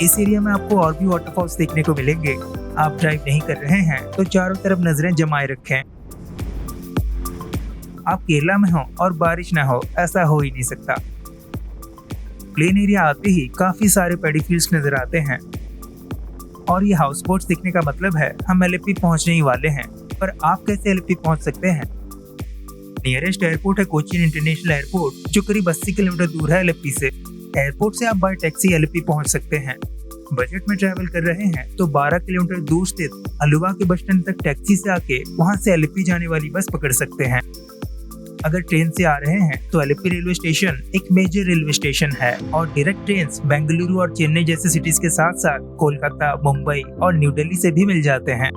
इस एरिया में आपको और भी वाटरफॉल्स देखने को मिलेंगे। आप ड्राइव नहीं कर रहे हैं तो चारों तरफ नजरें जमाए रखें। आप केरला में हो और बारिश ना हो, ऐसा हो ही नहीं सकता। प्लेन एरिया आते ही काफी सारे पैडी फील्ड्स नजर आते हैं और ये हाउस बोट्स दिखने का मतलब है हम एलेप्पी पहुंचने ही वाले हैं। पर आप कैसे एलेप्पी पहुंच सकते हैं? नियरेस्ट एयरपोर्ट है कोचीन इंटरनेशनल एयरपोर्ट, जो करीब 80 किलोमीटर दूर है एलेप्पी से। एयरपोर्ट से आप बाय टैक्सी एलेप्पी पहुंच सकते हैं। बजट में ट्रैवल कर रहे हैं तो 12 किलोमीटर दूर स्थित अलुवा के बस स्टैंड तक टैक्सी से आके वहां से एलेप्पी जाने वाली बस पकड़ सकते हैं। अगर ट्रेन से आ रहे हैं तो एलेप्पी रेलवे स्टेशन एक मेजर रेलवे स्टेशन है और डायरेक्ट ट्रेन बेंगलुरु और चेन्नई जैसे सिटीज के साथ साथ कोलकाता, मुंबई और न्यू दिल्ली से भी मिल जाते हैं।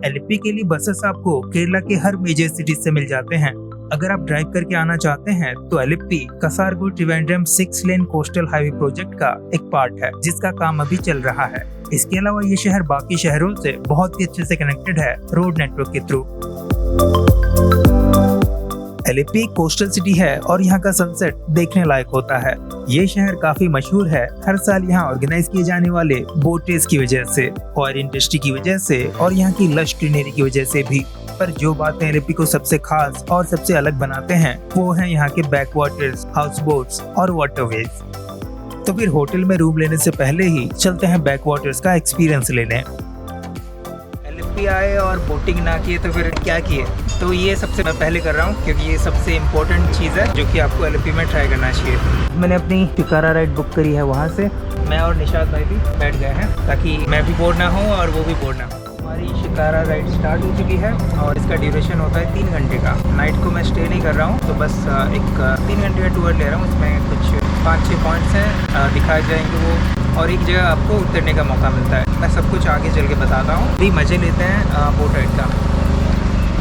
एलेप्पी के लिए बसेस आपको केरला के हर मेजर सिटीज से मिल जाते हैं। अगर आप ड्राइव करके आना चाहते हैं तो एलेप्पी कासारगोड त्रिवेंद्रम 6 लेन कोस्टल हाईवे प्रोजेक्ट का एक पार्ट है, जिसका काम अभी चल रहा है। इसके अलावा ये शहर बाकी शहरों से बहुत ही अच्छे से कनेक्टेड है रोड नेटवर्क के थ्रू। एलेप्पी एक कोस्टल सिटी है और यहाँ का सनसेट देखने लायक होता है। ये शहर काफी मशहूर है हर साल यहाँ ऑर्गेनाइज किए जाने वाले बोट रेस की वजह से, ऑयल इंडस्ट्री की वजह से और यहाँ की लश ग्रीनरी की वजह से भी। पर जो बातें एलेप्पी को सबसे खास और सबसे अलग बनाते हैं वो है यहाँ के बैक वाटर्स, हाउस बोट्स और वाटरवेज। तो फिर होटल में रूम लेने से पहले ही चलते हैं बैक वाटर्स का एक्सपीरियंस लेने। एलेप्पी आए और बोटिंग ना किए तो फिर क्या किए? तो ये सबसे मैं पहले कर रहा हूँ क्योंकि ये सबसे इम्पोर्टेंट चीज़ है जो कि आपको एलेप्पी में ट्राई करना चाहिए। मैंने अपनी शिकारा राइड बुक करी है, वहाँ से मैं और निशाद भाई भी बैठ गए हैं ताकि मैं भी बोर ना हूँ और वो भी बोर ना हो। हमारी शिकारा राइड स्टार्ट हो चुकी है और इसका ड्यूरेशन होता है 3 घंटे का। नाइट को मैं स्टे नहीं कर रहा हूँ, तो बस एक 3 घंटे का टूर ले रहा हूँ। उसमें कुछ 5-6 पॉइंट्स हैं, दिखाए जाएंगे वो, और एक जगह आपको उतरने का मौका मिलता है। मैं सब कुछ आगे चल के बताता हूँ। अभी मज़े लेते हैं बोट राइड का।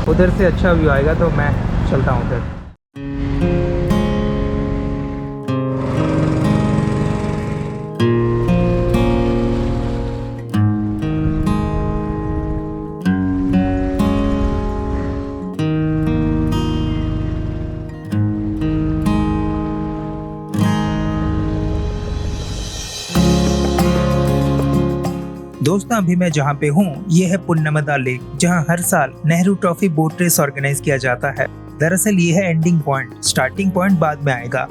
उधर से अच्छा व्यू आएगा तो मैं चलता हूँ उधर। दोस्तों अभी मैं जहाँ पे हूँ ये है पुन्नमदा लेक, जहाँ हर साल Nehru trophy boat race organise किया जाता है। दरअसल ये है एंडिंग पॉइंट, स्टार्टिंग पॉइंट बाद में आएगा।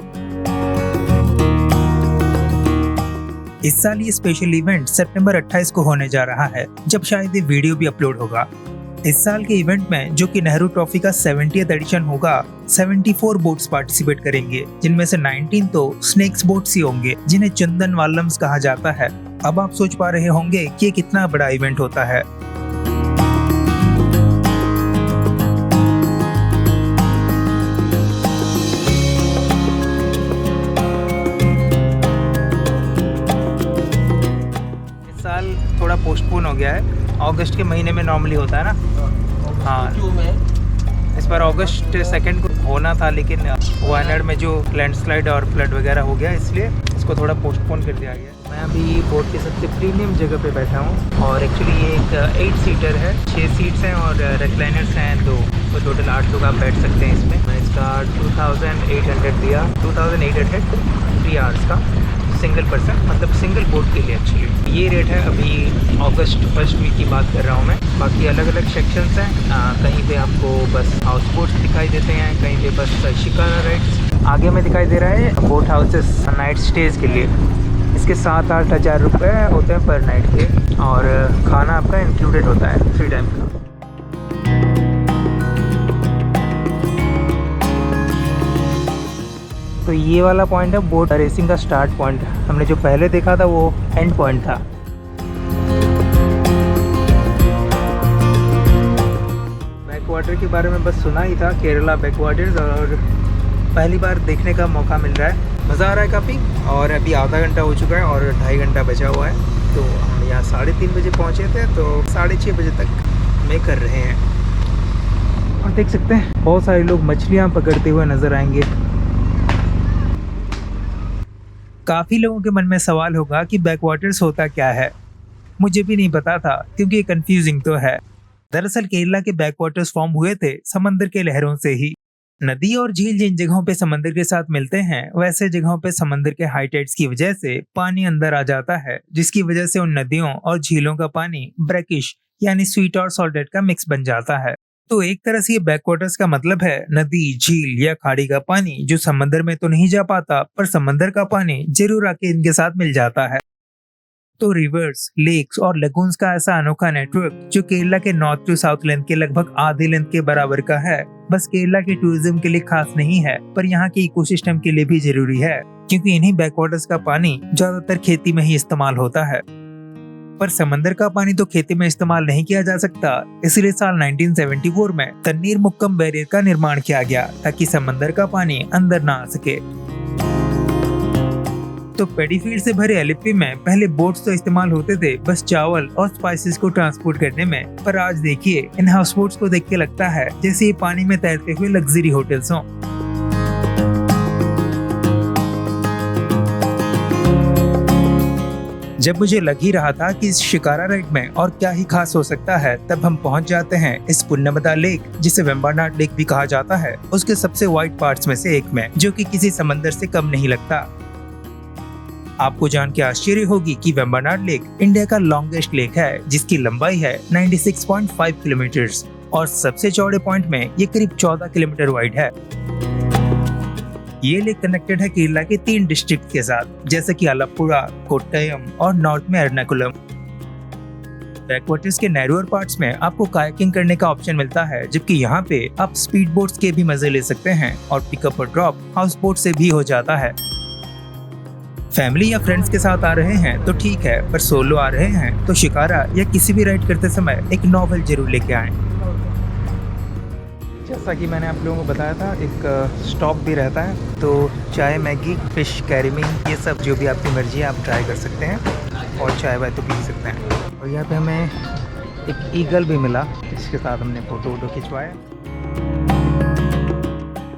इस साल ये स्पेशल इवेंट सितंबर 28 को होने जा रहा है, जब शायद ये वीडियो भी अपलोड होगा। इस साल के इवेंट में, जो कि नेहरू ट्रॉफी का 70th एडिशन होगा, 74 बोट्स पार्टिसिपेट करेंगे, जिनमें से 19 तो स्नेक्स बोट्स ही होंगे, जिन्हें चंदन वाल्लम्स कहा जाता है। अब आप सोच पा रहे होंगे कि ये कितना बड़ा इवेंट होता है। इस साल थोड़ा पोस्टपोन हो गया है, अगस्त के महीने में नॉर्मली होता है ना। हाँ, इस बार अगस्त 2 को होना था, लेकिन वायनाड में जो लैंडस्लाइड और फ्लड वगैरह हो गया, इसलिए इसको थोड़ा पोस्टपोन कर दिया गया। मैं अभी बोट की सबसे प्रीमियम जगह पे बैठा हूँ और एक्चुअली ये एक 8 सीटर है, 6 सीट्स हैं और रिक्लाइनर्स हैं 2, तो टोटल 8 लोग आप बैठ सकते हैं इसमें। मैं इसका 2800 दिया, 2800 3 आवर्स का सिंगल पर्सन, मतलब सिंगल बोट के लिए। एक्चुअली ये रेट है, अभी अगस्त 1st वीक की बात कर रहा हूँ मैं। बाकी अलग अलग सेक्शंस हैं, कहीं पे आपको बस हाउस बोट्स दिखाई देते हैं, कहीं पे बस शिकारा राइड्स। आगे में दिखाई दे रहा है बोट हाउसेस नाइट स्टेज के लिए। इसके 7-8 हज़ार रुपये होते हैं पर नाइट के, और खाना आपका इंक्लूडेड होता है 3 टाइम का। तो ये वाला पॉइंट है बोट रेसिंग का स्टार्ट पॉइंट। हमने जो पहले देखा था वो एंड पॉइंट था। बैक वाटर के बारे में बस सुना ही था, केरला बैक वाटर्स, और पहली बार देखने का मौका मिल रहा है। मज़ा आ रहा है काफ़ी। और अभी आधा घंटा हो चुका है और 2.5 घंटा बचा हुआ है। तो हम यहाँ 3:30 बजे पहुँचे थे, तो 6:30 बजे तक में कर रहे हैं। और देख सकते हैं बहुत सारे लोग मछलियाँ पकड़ते हुए नज़र आएंगे। काफ़ी लोगों के मन में सवाल होगा कि बैक वाटर्स होता क्या है। मुझे भी नहीं पता था, क्योंकि ये कंफ्यूजिंग तो है। दरअसल केरला के बैक वाटर्स फॉर्म हुए थे समंदर के लहरों से ही। नदी और झील जिन जगहों पे समंदर के साथ मिलते हैं, वैसे जगहों पे समंदर के हाई टाइड्स की वजह से पानी अंदर आ जाता है, जिसकी वजह से उन नदियों और झीलों का पानी ब्रैकिश यानी स्वीट और सॉल्टेड का मिक्स बन जाता है। तो एक तरह से ये बैकवाटर्स का मतलब है नदी, झील या खाड़ी का पानी जो समंदर में तो नहीं जा पाता, पर समंदर का पानी जरूर आके इनके साथ मिल जाता है। तो रिवर्स, लेक्स और लगून्स का ऐसा अनोखा नेटवर्क जो केरला के नॉर्थ टू साउथ लेंथ के लगभग आधे लेंथ के बराबर का है, बस केरला के टूरिज्म के लिए खास नहीं है, पर यहाँ के इकोसिस्टम के लिए भी जरूरी है, क्योंकि इन्हीं बैकवाटर्स का पानी ज्यादातर खेती में ही इस्तेमाल होता है। पर समंदर का पानी तो खेती में इस्तेमाल नहीं किया जा सकता, इसलिए साल 1974 में तन्नीर मुक्कम बैरियर का निर्माण किया गया ताकि समंदर का पानी अंदर ना आ सके। तो पेडीफील्ड से भरे एलिप्पी में पहले बोट्स तो इस्तेमाल होते थे बस चावल और स्पाइसेस को ट्रांसपोर्ट करने में, पर आज देखिए इन हाउस बोट्स को देख के लगता है जैसे ये पानी में तैरते हुए लग्जरी होटल्स हों। जब मुझे लग ही रहा था कि इस शिकारा राइड में और क्या ही खास हो सकता है, तब हम पहुंच जाते हैं इस पुन्नमदा लेक, जिसे वेम्बनाड लेक भी कहा जाता है, उसके सबसे वाइड पार्ट्स में से एक में, जो कि किसी समंदर से कम नहीं लगता। आपको जान के आश्चर्य होगी कि वेम्बनाड लेक इंडिया का लॉन्गेस्ट लेक है, जिसकी लंबाई है 96.5 किलोमीटर्स और सबसे चौड़े पॉइंट में ये करीब 14 किलोमीटर वाइड है। ये लेक कनेक्टेड है केरला के 3 डिस्ट्रिक्ट के साथ, जैसे कि आलप्पुरा, कोट्टयम और नॉर्थ में एर्नाकुलम। बैकवाटर्स के नैरोअर पार्ट्स में आपको कायाकिंग करने का ऑप्शन मिलता है, जबकि यहाँ पे आप स्पीड बोट्स के भी मजे ले सकते हैं और पिकअप और ड्रॉप हाउस बोट से भी हो जाता है। फैमिली या फ्रेंड्स के साथ आ रहे हैं तो ठीक है, पर सोलो आ रहे हैं तो शिकारा या किसी भी राइड करते समय एक नॉवेल जरूर लेके आएं। जैसा कि मैंने आप लोगों को बताया था, एक स्टॉप भी रहता है, तो चाय, मैगी, फिश, कैरीमी, ये सब जो भी आपकी मर्जी है आप ट्राई कर सकते हैं और चाय वाय तो पी सकते हैं। और यहाँ पे हमें एक ईगल भी मिला, जिसके साथ हमने फोटो वोटो खिंचवाया।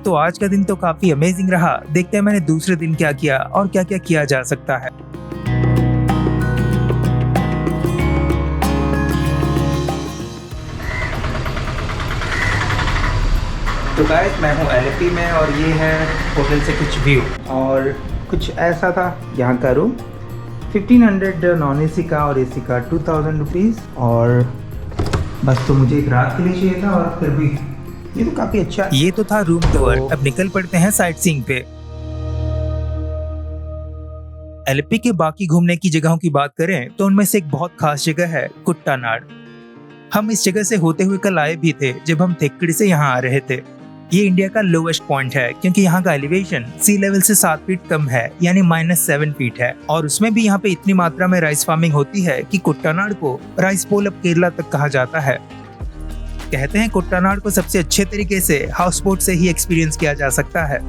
तो आज का दिन तो काफी अमेजिंग रहा। देखते हैं मैंने दूसरे दिन क्या किया और क्या क्या किया जा सकता है। तो गाइस, मैं हूँ एलिप्पी में और ये है होटल से कुछ व्यू, और कुछ ऐसा था यहाँ का रूम। 1500 नॉन एसी का और एसी का 2000 रुपीज़, और बस तो मुझे एक रात के लिए चाहिए था, और फिर भी ये तो काफी अच्छा है। ये तो था रूम टूर। अब निकल पड़ते हैं साइट सीइंग पे। एलिप्पी के बाकी घूमने की जगहों की बात करें तो उनमें से एक बहुत खास जगह है कुट्टानाड। हम इस जगह से होते हुए कल आए भी थे जब हम थेक्कड़ी से यहाँ आ रहे थे। ये इंडिया का लोवेस्ट पॉइंट है, क्योंकि यहाँ का एलिवेशन सी लेवल से 7 फीट कम है, यानी -7 फीट है, और उसमें भी यहाँ पे इतनी मात्रा में राइस फार्मिंग होती है कि कुट्टानाड को राइस बोल ऑफ केरला तक कहा जाता है। कहते हैं कुट्टानाड को सबसे अच्छे तरीके से हाउस बोट से ही एक्सपीरियंस किया जा सकता है।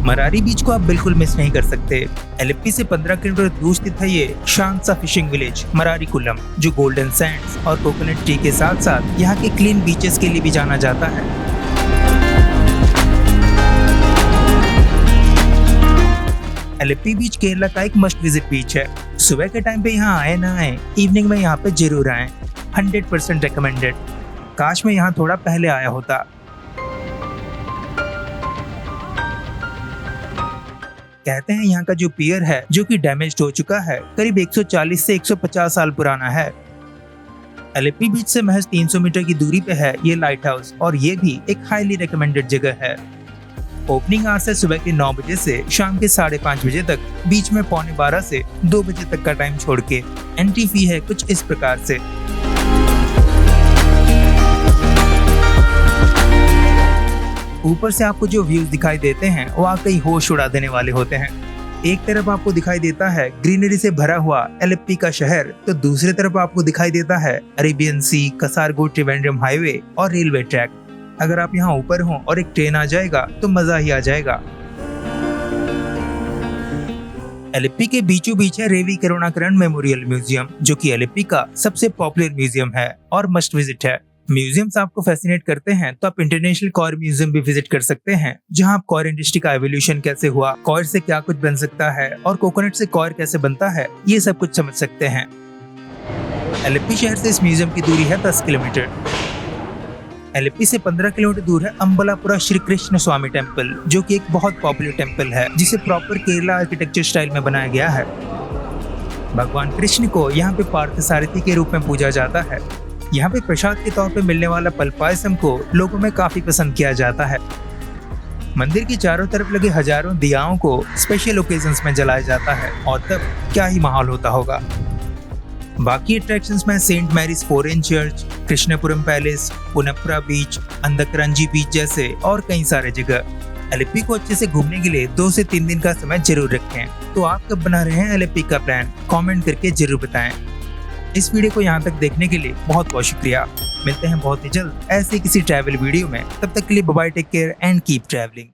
मरारी बीच को आप बिल्कुल मिस नहीं कर सकते। एलिप्पी से 15 किलोमीटर दूर स्थित है ये शांत सा फिशिंग विलेज मरारी कुलम, जो गोल्डन सैंड्स और कोकोनट ट्री के साथ साथ यहाँ के क्लीन बीचेस के लिए भी जाना जाता है। एलिप्पी बीच केरला का एक मस्ट विजिट बीच है। सुबह के टाइम पे यहाँ आए ना आए, इवनिंग में यहाँ पे जरूर आए। 100% रिकमेंडेड। काश मैं यहाँ थोड़ा पहले आया होता। कहते हैं यहाँ का जो पियर है, जो कि डैमेज हो चुका है, करीब 140 से 150 साल पुराना है। एलिप्पी बीच से महज 300 मीटर की दूरी पे है ये लाइट हाउस, और ये भी एक हाईली रिकमेंडेड जगह है। ओपनिंग आवर्स है सुबह के 9 बजे से शाम के 5:30 बजे तक, बीच में 11:15 से 2 बजे तक का टाइम छोड़ के। एंट्री फी है कुछ इस प्रकार से। ऊपर से आपको जो व्यूज दिखाई देते हैं वो वाकई होश उड़ा देने वाले होते हैं। एक तरफ आपको दिखाई देता है ग्रीनरी से भरा हुआ एलिप्पी का शहर, तो दूसरी तरफ आपको दिखाई देता है अरेबियन सी, कसारगोड त्रिवेंद्रम हाईवे और रेलवे ट्रैक। अगर आप यहाँ ऊपर हो और एक ट्रेन आ जाएगा तो मजा ही आ जाएगा। एलिप्पी के बीचों बीच है रेवी करुणाकरण मेमोरियल म्यूजियम, जो कि एलिप्पी का सबसे पॉपुलर म्यूजियम है और मस्ट विजिट है। म्यूजियम्स आपको फैसिनेट करते हैं तो आप इंटरनेशनल कॉयर म्यूजियम भी विजिट कर सकते हैं, जहां आप कॉयर इंडस्ट्री का एवोल्यूशन कैसे हुआ, कॉयर से क्या कुछ बन सकता है और कोकोनट से कॉयर कैसे बनता है, ये सब कुछ समझ सकते हैं। एलेप्पी शहर से इस म्यूजियम की दूरी है 10 किलोमीटर। एलेप्पी से 15 किलोमीटर दूर है अम्बलापुरा श्री कृष्ण स्वामी टेम्पल, जो कि एक बहुत पॉपुलर टेम्पल है जिसे प्रॉपर केरला आर्किटेक्चर स्टाइल में बनाया गया है। भगवान कृष्ण को यहाँ पे पार्थसारथी के रूप में पूजा जाता है। यहाँ पे प्रसाद के तौर पे मिलने वाला पलपायसम को लोगों में काफी पसंद किया जाता है। मंदिर की चारों तरफ लगे हजारों दियाओं को स्पेशल ओकेजन्स में जलाया जाता है और तब क्या ही माहौल होता होगा। बाकी अट्रैक्शंस में Saint Mary's Forane church, Krishnapuram palace, Punnapra beach, Andhakaranazhi beach जैसे और कई सारे जगह। एलेप्पी को अच्छे से घूमने के लिए 2 से 3 दिन का समय जरूर रखें। तो आप कब बना रहे हैं एलेप्पी का प्लान, कमेंट करके जरूर बताएं। इस वीडियो को यहाँ तक देखने के लिए बहुत बहुत शुक्रिया। मिलते हैं बहुत ही जल्द ऐसे किसी ट्रैवल वीडियो में। तब तक के लिए bye bye, take care and keep travelling.